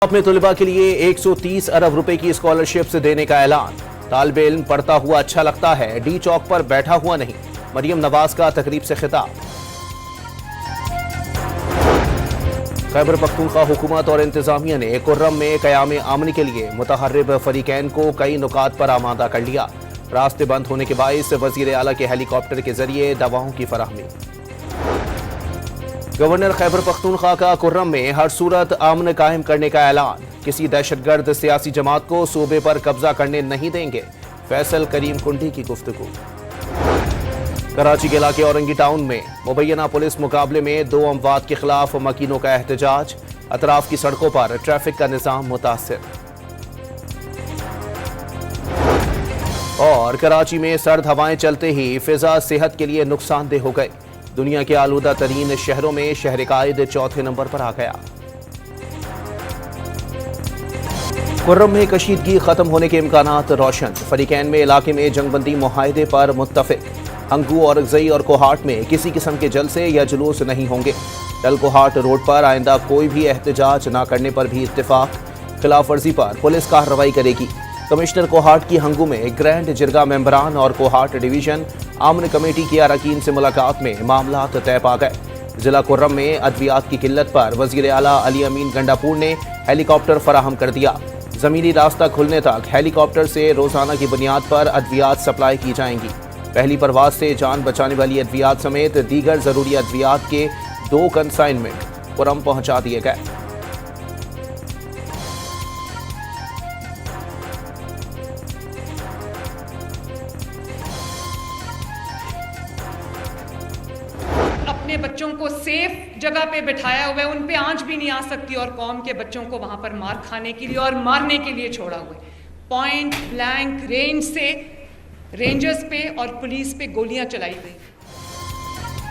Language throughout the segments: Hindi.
में तलबा के लिए 130 अरब रुपए की स्कॉलरशिप्स देने का ऐलान। तालिबे इल्म पढ़ता हुआ अच्छा लगता है, डी चौक पर बैठा हुआ नहीं। मरियम नवाज का तकरीब से खिताब। खैबर पख्तूनख्वा हुकूमत और इंतजामिया ने कुर्रम में क़याम अमन के लिए मुतहर्रिब फरीकैन को कई नुकात पर आमादा कर लिया। रास्ते बंद होने के बाइस वजीर आला के हेलीकॉप्टर के जरिए दवाओं की फराहमी। गवर्नर खैबर पख्तूनख्वा का कुर्रम में हर सूरत अमन कायम करने का ऐलान। किसी दहशतगर्द सियासी जमात को सूबे पर कब्जा करने नहीं देंगे। फैसल करीम कुंडी की गुफ्तगू। कराची के इलाके औरंगी टाउन में मुबैना पुलिस मुकाबले में 2 अमवात के खिलाफ मकीनों का एहतजाज। अतराफ की सड़कों पर ट्रैफिक का निजाम मुतासिर। और कराची में सर्द हवाएं चलते ही फिजा सेहत के लिए नुकसानदेह हो गई। दुनिया के आलूदा तरीन शहरों में शहर कायद चौथे नंबर पर आ गया। कुर्रम में कशीदगी खत्म होने के इम्कानात रोशन। फरीकैन में इलाके में जंगबंदी मुआहदे पर मुत्तफिक। हंगू और अगजई और कोहाट में किसी किस्म के जलसे या जुलूस नहीं होंगे। डल कोहाट रोड पर आइंदा कोई भी एहतजाज न करने पर भी इत्तेफाक। खिलाफ वर्जी पर पुलिस कार्रवाई करेगी। कमिश्नर कोहाट की हंगू में ग्रैंड जिरगा मेंबरान और कोहाट डिवीजन आमन कमेटी की अरकान से मुलाकात में मामला तय पा गए। जिला कुर्रम में अद्वियात की किल्लत पर वजीर आला अली अमीन गंडापुर ने हेलीकॉप्टर फराहम कर दिया। जमीनी रास्ता खुलने तक हेलीकॉप्टर से रोजाना की बुनियाद पर अद्वियात सप्लाई की जाएंगी। पहली परवाज से जान बचाने वाली अद्वियात समेत दीगर जरूरी अद्वियात के 2 कंसाइनमेंट कुर्रम पहुंचा दिए गए। अपने बच्चों को सेफ जगह पे बिठाया हुआ है, उन पे आंच भी नहीं आ सकती और कौम के बच्चों को वहां पर मार खाने के लिए और मारने के लिए छोड़ा हुआ है। पॉइंट ब्लैंक रेंज से रेंजर्स पे और पुलिस पे गोलियां चलाई गई।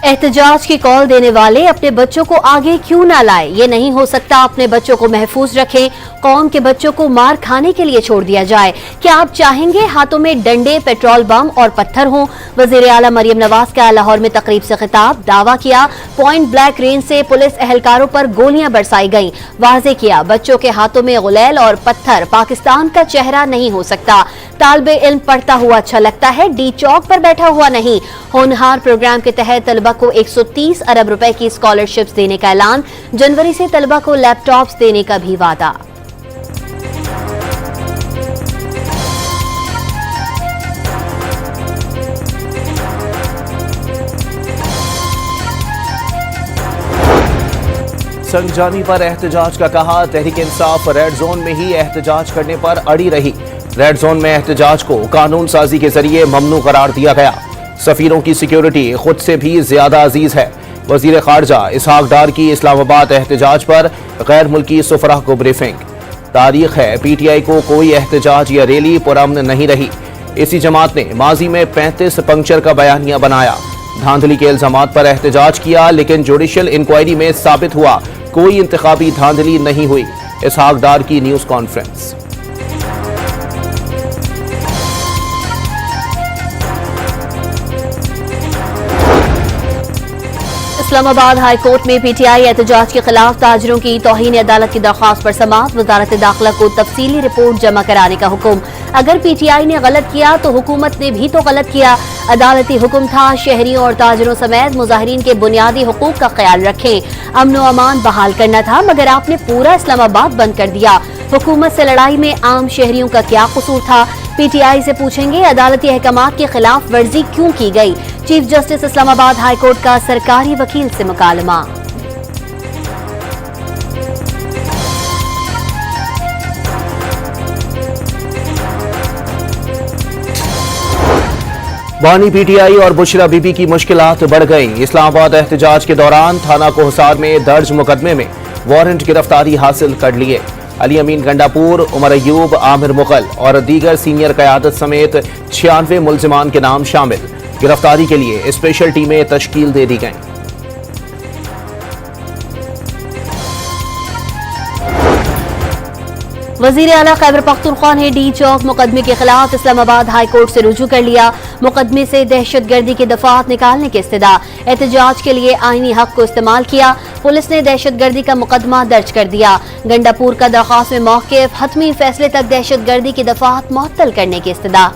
एहतजाज की कॉल देने वाले अपने बच्चों को आगे क्यों ना लाए? ये नहीं हो सकता। अपने बच्चों को महफूज रखें। कौम के बच्चों को मार खाने के लिए छोड़ दिया जाए? क्या आप चाहेंगे हाथों में डंडे, पेट्रोल बम और पत्थर हों? वजीर आला मरियम नवाज का लाहौर में तकरीब से खिताब। दावा किया पॉइंट ब्लैंक रेंज से पुलिस एहलकारों पर गोलियां बरसाई गईं। वाजे किया बच्चों के हाथों में गुलैल और पत्थर पाकिस्तान का चेहरा नहीं हो सकता। तालिबे इल्म पढ़ता हुआ अच्छा लगता है, डी चौक पर बैठा हुआ नहीं। होनहार प्रोग्राम के तहत तलबा को 130 अरब रुपए की स्कॉलरशिप्स देने का ऐलान। जनवरी से तलबा को लैपटॉप्स देने का भी वादा। संगजानी पर एहतजाज का कहा। तहरीक इंसाफ रेड जोन में ही एहतजाज करने पर अड़ी रही। रेड जोन में एहतजाज को कानून साजी के जरिए ममनू करार दिया गया। सफीरों की सिक्योरिटी खुद से भी ज्यादा अजीज है। वजीर खारजा इसहाक डार की इस्लामाबाद एहतजाज पर गैर मुल्की सुफरा को ब्रीफिंग। तारीख है PTI को कोई एहतजाज या रैली पुरअमन नहीं रही। इसी जमात ने माजी में 35 पंक्चर का बयानिया बनाया। धांधली के इल्जामात पर एहतजाज किया, लेकिन जुडिशल इंक्वायरी में साबित हुआ कोई इंतखाबी धांधली नहीं हुई। इसहाक डार की news conference. Islamabad high court में PTI एहतजाज के खिलाफ ताजरों की तौहीन अदालत की दरख्वास्त पर समाअत। वजारत दाखिला को तफसीली रिपोर्ट जमा कराने का हुक्म। अगर PTI ने गलत किया तो हुकूमत ने भी तो गलत किया। अदालती हुक्म था शहरियों और ताजरों समेत मुजाहिरीन के बुनियादी हुकूक का ख्याल रखें। अमन व अमान बहाल करना था, मगर आपने पूरा इस्लामाबाद बंद कर दिया। हुकूमत से लड़ाई में आम शहरियों का क्या कसूर था? PTI से पूछेंगे अदालती अहकामात की खिलाफ वर्जी क्यों की गई? Chief justice Islamabad high court का सरकारी वकील से मुकालमा। बानी PTI और बुशरा बीबी की मुश्किलात बढ़ गईं। इस्लामाबाद एहतजाज के दौरान थाना कोहसार में दर्ज मुकदमे में वारंट गिरफ्तारी हासिल कर लिए। अली अमीन गंडापुर, उमर अयूब, आमिर मुगल और दीगर सीनियर क़यादत समेत 96 मुल्जिमान के नाम शामिल। गिरफ्तारी के लिए स्पेशल टीमें तश्कील दे दी गईं। वजीर आला खैबर पख्तूनख्वा ने डी चौक मुकदमे के खिलाफ इस्लामाबाद हाई कोर्ट से रुजू कर लिया। मुकदमे से दहशतगर्दी के दफात निकालने की इस्तदा, एहतजाज के लिए आईनी हक को इस्तेमाल किया। पुलिस ने दहशतगर्दी का मुकदमा दर्ज कर दिया। गंडापुर का दरख्वास्त में मौक़िफ़, हतमी फैसले तक दहशतगर्दी की दफात मुअत्तल करने की इस्तदा।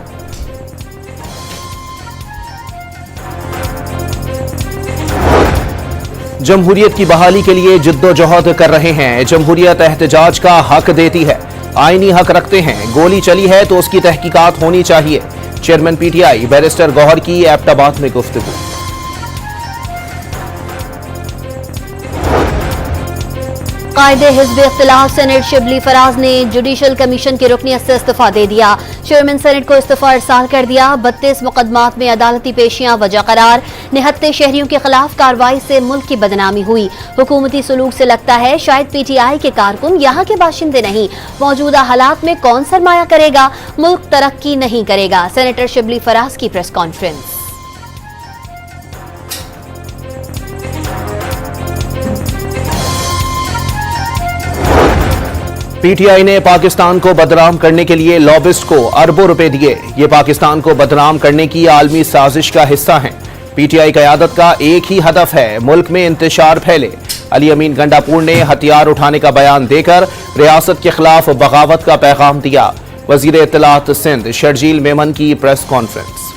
जमहूरियत की बहाली के लिए जिद्दोजहद कर रहे हैं। जमहूरियत एहतजाज का हक देती है, आईनी हक रखते हैं। गोली चली है तो उसकी तहकीकात होनी चाहिए। चेयरमैन पीटीआई बैरिस्टर गौहर की एबटाबाद में गुफ्तगू। कायदे हिज़्ब इख्तिलाफ सेनेट शिबली फराज ने जुडिशल कमीशन की रुकनियत से इस्तीफा दे दिया। चेयरमैन सेनेट को इस्तीफा इरसाल कर दिया। 32 मुकदमात में अदालती पेशियां वजह करार। निहत्ते शहरियों के खिलाफ कार्रवाई से मुल्क की बदनामी हुई। हुकूमती सलूक से लगता है शायद पीटीआई के कारकुन यहाँ के बाशिंदे नहीं। मौजूदा हालात में कौन सरमाया करेगा, मुल्क तरक्की नहीं करेगा। सेनेटर शिबली फराज की प्रेस कॉन्फ्रेंस। पीटीआई ने पाकिस्तान को बदनाम करने के लिए लॉबिस्ट को अरबों रुपए दिए। ये पाकिस्तान को बदनाम करने की आलमी साजिश का हिस्सा हैं। पीटीआई क़यादत का एक ही हदफ है, मुल्क में इंतशार फैले। अली अमीन गंडापुर ने हथियार उठाने का बयान देकर रियासत के खिलाफ बगावत का पैगाम दिया। वजीर इत्तलात सिंध शर्जील मेमन की प्रेस कॉन्फ्रेंस।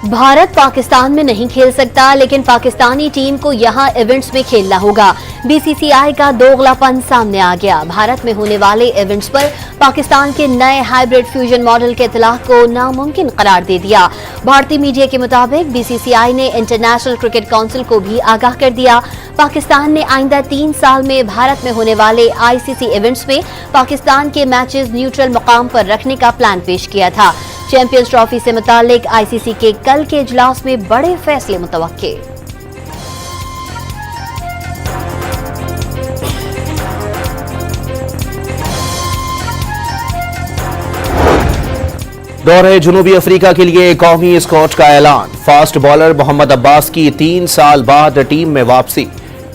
भारत पाकिस्तान में नहीं खेल सकता, लेकिन पाकिस्तानी टीम को यहां इवेंट्स में खेलना होगा। बीसीसीआई का दोगलापन सामने आ गया। भारत में होने वाले इवेंट्स पर पाकिस्तान के नए हाइब्रिड फ्यूजन मॉडल के इतलाक को नामुमकिन करार दे दिया। भारतीय मीडिया के मुताबिक बीसीसीआई ने इंटरनेशनल क्रिकेट काउंसिल को भी आगाह कर दिया। पाकिस्तान ने आइंदा 3 साल में भारत में होने वाले आईसीसी इवेंट्स में पाकिस्तान के मैचेस न्यूट्रल मुकाम पर रखने का प्लान पेश किया था। चैंपियंस ट्रॉफी से मुतालिक आईसीसी के कल के इजलास में बड़े फैसले मुतवक्के। दौरे जुनूबी अफ्रीका के लिए कौमी स्क्वाड का ऐलान। फास्ट बॉलर मोहम्मद अब्बास की 3 साल बाद टीम में वापसी।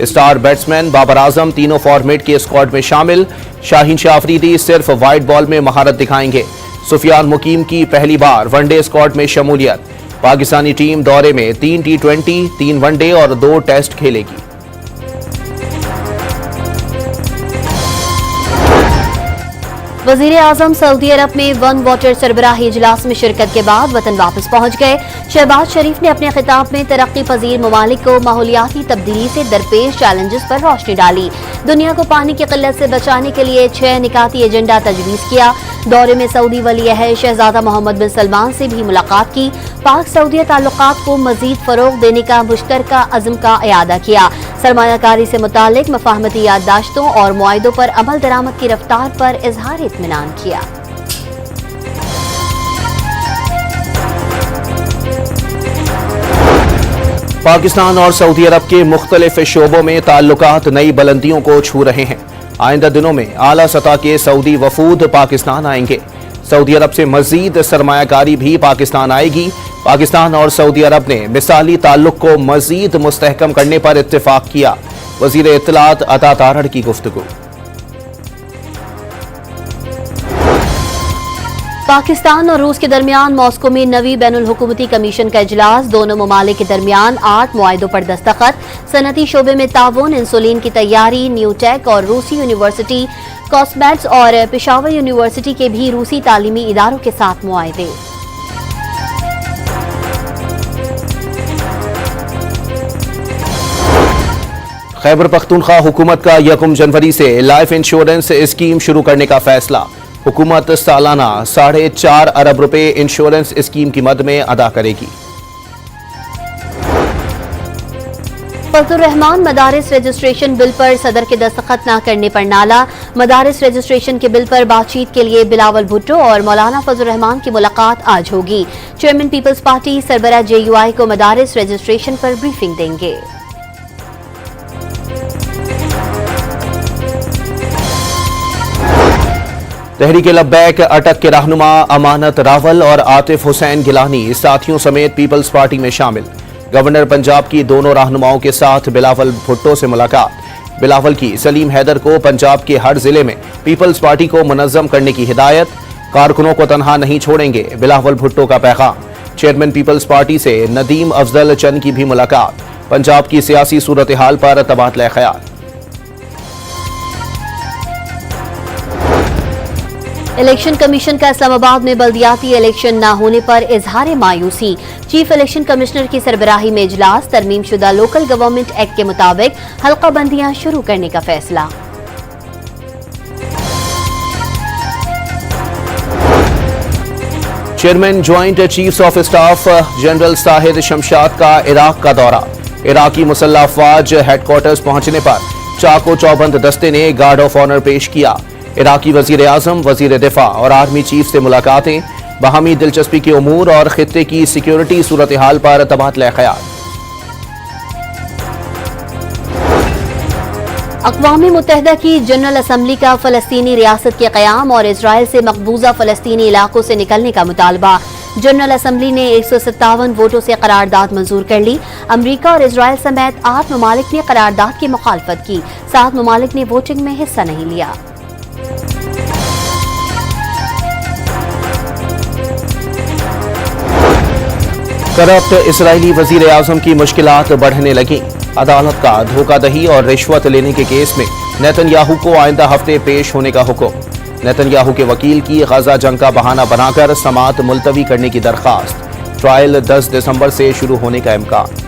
स्टार बैट्समैन बाबर आजम तीनों फॉर्मेट के स्क्वाड में शामिल। शाहीन शाह अफरीदी सिर्फ वाइट बॉल में महारत दिखाएंगे। सुफियान मुकीम की पहली बार वनडे स्क्वाड में शमूलियत। पाकिस्तानी टीम दौरे में 3 T20, 3 वनडे और 2 टेस्ट खेलेगी। वजीर आजम सऊदी अरब में वन वाटर सरबराही इजलास में शिरकत के बाद वतन वापस पहुंच गए। शहबाज शरीफ ने अपने खिताब में तरक्की पजीर ममालिक को माहौलियाती तब्दीली से दरपेश चैलेंजेस पर रोशनी डाली। दुनिया को पानी की किल्लत से बचाने के लिए 6 निकाती एजेंडा तजवीज़ किया। दौरे में सऊदी वली अहद शहजादा मोहम्मद बिन सलमान से भी मुलाकात की। पाक सऊदी ताल्लुकात को मजीद फरोग देने का मुश्तरका अज़्म का इयादा किया। सरमायाकारी से मुतालिक मफाहमती याददाश्तों और मुआहिदों पर अमल दरामद की रफ्तार पर इजहार इत्मीनान किया। पाकिस्तान और सऊदी अरब के मुख्तलिफ शोबों में ताल्लुकात नई बुलंदियों को छू रहे हैं। आइंदा दिनों में आला सतह के सऊदी वफूद पाकिस्तान आएंगे। सऊदी अरब से मजीद सरमायाकारी भी पाकिस्तान आएगी। पाकिस्तान और सऊदी अरब ने मिसाली ताल्लुक को मजीद मुस्तहकम करने पर इत्तेफाक किया। वजीर इत्तलात अता तारड़ की गुफ्तगू। पाकिस्तान और रूस के दरमियान मॉस्को में नवी बैनुल हुकूमती कमीशन का इजलास। दोनों ममालिक के दरमियान 8 मुआहिदों पर दस्तखत। सनती शोबे में ताउन, इंसुलिन की तैयारी। न्यूटेक और रूसी यूनिवर्सिटी कॉस्मेट्स और पेशावर यूनिवर्सिटी के भी रूसी तालीमी इदारों के साथ मुआहिदे। खैबर पख्तूनख्वा हुकूमत का 1 जनवरी से लाइफ इंश्योरेंस स्कीम शुरू करने का फैसला। हुकूमत सालाना 4.5 अरब रुपए इंश्योरेंस स्कीम की मद में अदा करेगी। फजलुर रहमान मदारिस रजिस्ट्रेशन बिल पर सदर के दस्तखत न करने पर नाला। मदारिस रजिस्ट्रेशन के बिल पर बातचीत के लिए बिलावल भुट्टो और मौलाना फजलुर रहमान की मुलाकात आज होगी। चेयरमैन पीपल्स पार्टी सरबराह JUI को मदारिस रजिस्ट्रेशन पर ब्रीफिंग देंगे। तहरीक लब्बैक अटक के रहनुमा अमानत रावल और आतिफ हुसैन गिलानी साथियों समेत पीपल्स पार्टी में शामिल। गवर्नर पंजाब की दोनों रहनुमाओं के साथ बिलावल भुट्टो से मुलाकात। बिलावल की सलीम हैदर को पंजाब के हर जिले में पीपल्स पार्टी को मुनज़्ज़म करने की हिदायत। कारकुनों को तनहा नहीं छोड़ेंगे, बिलावल भुट्टो का पैगाम। चेयरमैन पीपल्स पार्टी से नदीम अफजल चंद की भी मुलाकात। पंजाब की सियासी सूरत हाल पर तबादला ख्याल। इलेक्शन कमीशन का इस्लामाबाद में बल्दियाती इलेक्शन न होने पर इजहार मायूसी। चीफ इलेक्शन कमिश्नर की सरबराही में इजलास। तरमीम शुदा लोकल गवर्नमेंट एक्ट के मुताबिक हल्का बंदियां शुरू करने का फैसला। Chairman joint chiefs of staff general Shahid Shamshad का इराक का दौरा। इराकी मुसल्लह अफवाज हेडक्वार्टर्स पहुंचने पर चाको चौबंद दस्ते ने गार्ड ऑफ ऑनर पेश किया। इराकी वजीर आजम, वजीर दिफा और आर्मी चीफ से मुलाकातें। बाहमी दिलचस्पी के उमूर और खित्ते की सिक्योरिटी सूरत हाल पर तबादला ख्याल। अक़वाम मुत्तहिदा की जनरल असम्बली का फ़लस्तीनी रियासत के क़याम और इसराइल से मकबूजा फ़लस्तीनी इलाकों से निकलने का मुतालबा। जनरल असम्बली ने 157 वोटों से करारदाद मंजूर कर ली। अमरीका और इसराइल समेत 8 ममालिक ने करारदाद की मुखालफत की। 7 ममालिक ने वोटिंग में हिस्सा नहीं लिया। करप्ट इसराइली वजीर आजम की मुश्किलात बढ़ने लगी। अदालत का धोखाधही और रिश्वत लेने के केस में नेतन्याहू को आइंदा हफ्ते पेश होने का हुक्म। नेतन्याहू के वकील की गजा जंग का बहाना बनाकर समाअत मुलतवी करने की दरख्वास्त। ट्रायल 10 दिसंबर से शुरू होने का इम्कान।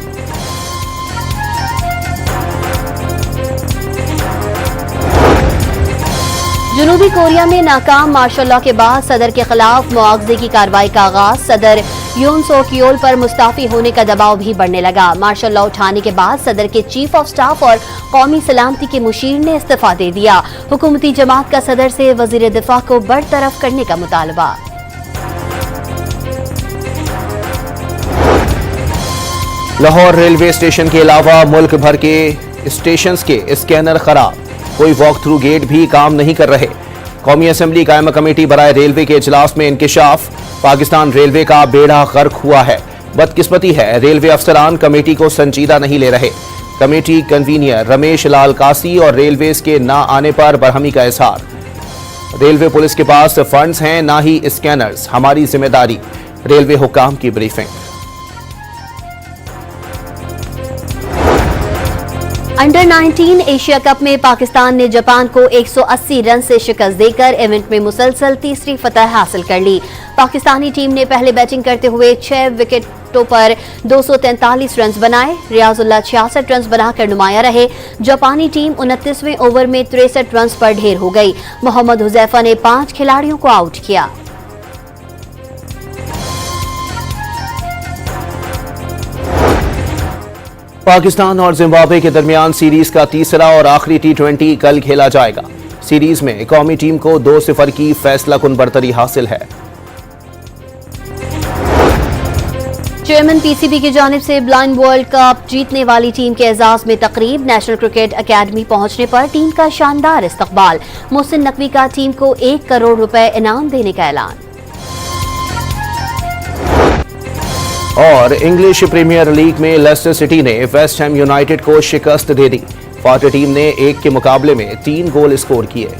जनूबी कोरिया में नाकाम मार्शल लॉ के बाद सदर के खिलाफ मुआवजे की कार्रवाई का आगाज। सदर यून सोक योल पर मुस्ताफी होने का दबाव भी बढ़ने लगा। मार्शल लॉ उठाने के बाद सदर के चीफ ऑफ स्टाफ और कौमी सलामती के मुशीर ने इस्तीफा दे दिया। हुकूमती जमात का सदर से वजीर दिफा को बरतरफ करने का मुतालबा। लाहौर रेलवे स्टेशन के अलावा मुल्क भर के स्टेशन के स्कैनर खराब। कोई वॉक थ्रू गेट भी काम नहीं कर रहे। कौमी असम्बली कायम कमेटी बराए रेलवे के इजलास में इंकिशाफ। पाकिस्तान रेलवे का बेड़ा गर्क हुआ है। बदकिस्मती है, रेलवे अफसरान कमेटी को संजीदा नहीं ले रहे। कमेटी कन्वीनियर रमेश लाल कासी और रेलवेज के ना आने पर बरहमी का इजहार। रेलवे पुलिस के पास फंड्स हैं, ना ही स्कैनर्स, हमारी जिम्मेदारी। रेलवे हुक्काम की ब्रीफिंग। अंडर 19 एशिया कप में पाकिस्तान ने जापान को 180 रन से शिकस्त देकर इवेंट में मुसलसल तीसरी फतह हासिल कर ली। पाकिस्तानी टीम ने पहले बैटिंग करते हुए 6 विकेटों पर 243 रन बनाए। रियाजुल्लाह 66 रन बनाकर नुमाया रहे। जापानी टीम 29वें ओवर में 63 रन पर ढेर हो गई। मोहम्मद हुजैफा ने 5 खिलाड़ियों को आउट किया। पाकिस्तान और जिम्बाब्वे के दरमियान सीरीज का तीसरा और आखिरी T20 कल खेला जाएगा। सीरीज में कौमी टीम को 2-0 की फैसलाकुन बरतरी हासिल है। चेयरमैन पीसीबी की जानिब से ब्लाइंड वर्ल्ड कप जीतने वाली टीम के एजाज में तकरीब। नेशनल क्रिकेट अकेडमी पहुंचने पर टीम का शानदार इस्तकबाल। मोहसिन नकवी का टीम को 1 करोड़ रुपए इनाम देने का ऐलान। और इंग्लिश प्रीमियर लीग में लेस्टर सिटी ने वेस्ट हैम यूनाइटेड को शिकस्त दे दी। फाटर टीम ने 1 के मुकाबले में 3 गोल स्कोर किए।